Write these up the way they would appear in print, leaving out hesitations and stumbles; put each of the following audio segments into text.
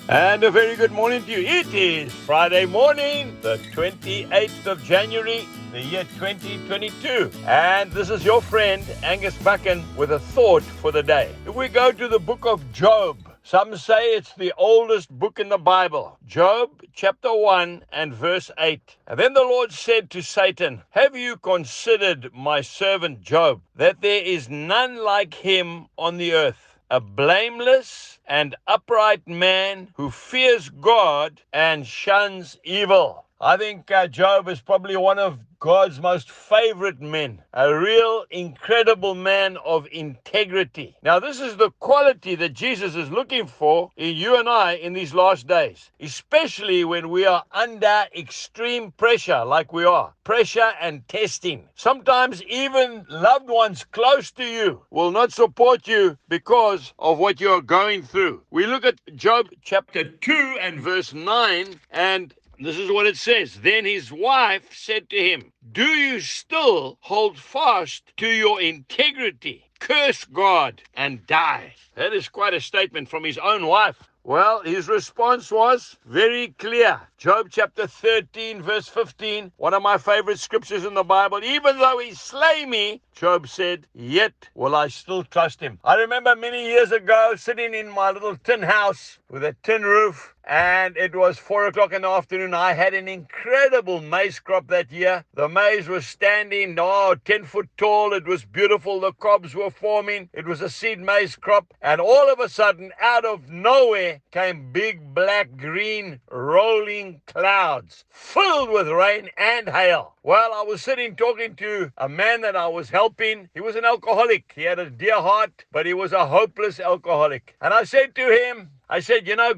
And a very good morning to you. It is Friday morning, the 28th of January, the year 2022. And this is your friend, Angus Buchan, with a thought for the day. If we go to the book of Job, some say it's the oldest book in the Bible. Job chapter 1 and verse 8. And then the Lord said to Satan, "Have you considered my servant Job, that there is none like him on the earth? A blameless and upright man who fears God and shuns evil." I think Job is probably one of God's most favorite men, a real incredible man of integrity. Now, this is the quality that Jesus is looking for in you and I in these last days, especially when we are under extreme pressure like we are, pressure and testing. Sometimes even loved ones close to you will not support you because of what you're going through. We look at Job chapter 2 and verse 9, and this is what it says. Then his wife said to him, "Do you still hold fast to your integrity? Curse God and die." That is quite a statement from his own wife. Well, his response was very clear. Job chapter 13, verse 15, one of my favorite scriptures in the Bible. "Even though he slay me," Job said, "yet will I still trust him." I remember many years ago sitting in my little tin house with a tin roof, and it was 4 o'clock in the afternoon. I had an incredible maize crop that year. The maize was standing, 10 foot tall. It was beautiful. The cobs were forming. It was a seed maize crop. And all of a sudden, out of nowhere, came big, black, green, rolling clouds filled with rain and hail. Well, I was sitting talking to a man that I was helping. He was an alcoholic. He had a dear heart, but he was a hopeless alcoholic. And I said to him,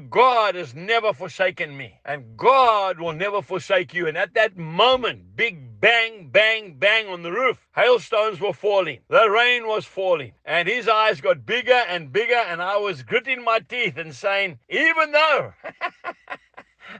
God has never forsaken me, and God will never forsake you. And at that moment, big bang, bang, bang on the roof. Hailstones were falling. The rain was falling. And his eyes got bigger and bigger, and I was gritting my teeth and saying, even though...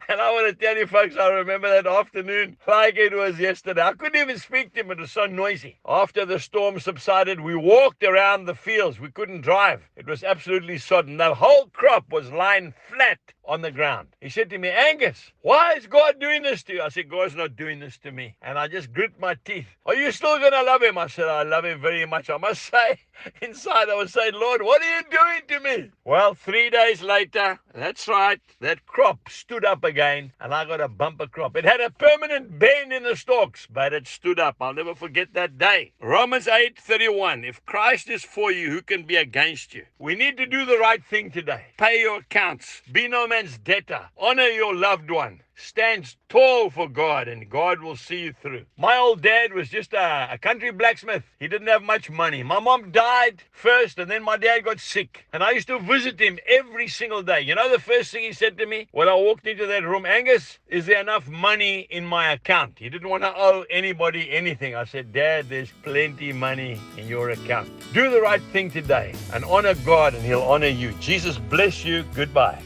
And I want to tell you, folks, I remember that afternoon like it was yesterday. I couldn't even speak to him. It was so noisy. After the storm subsided, we walked around the fields. We couldn't drive. It was absolutely sodden. The whole crop was lying flat on the ground. He said to me, "Angus, why is God doing this to you?" I said, "God's not doing this to me." And I just grit my teeth. "Are you still going to love him?" I said, "I love him very much." I must say, inside I was saying, "Lord, what are you doing to me?" Well, 3 days later, that's right, that crop stood up again, and I got a bumper crop. It had a permanent bend in the stalks, but it stood up. I'll never forget that day. Romans 8:31, if Christ is for you, who can be against you? We need to do the right thing today. Pay your accounts. Be no man's debtor. Honor your loved one. Stand tall for God, and God will see you through. My old dad was just a country blacksmith. He didn't have much money. My mom died first, and then my dad got sick. And I used to visit him every single day. You know the first thing he said to me when I walked into that room? "Angus, is there enough money in my account?" He didn't want to owe anybody anything. I said, "Dad, there's plenty money in your account." Do the right thing today and honor God, and he'll honor you. Jesus bless you. Goodbye.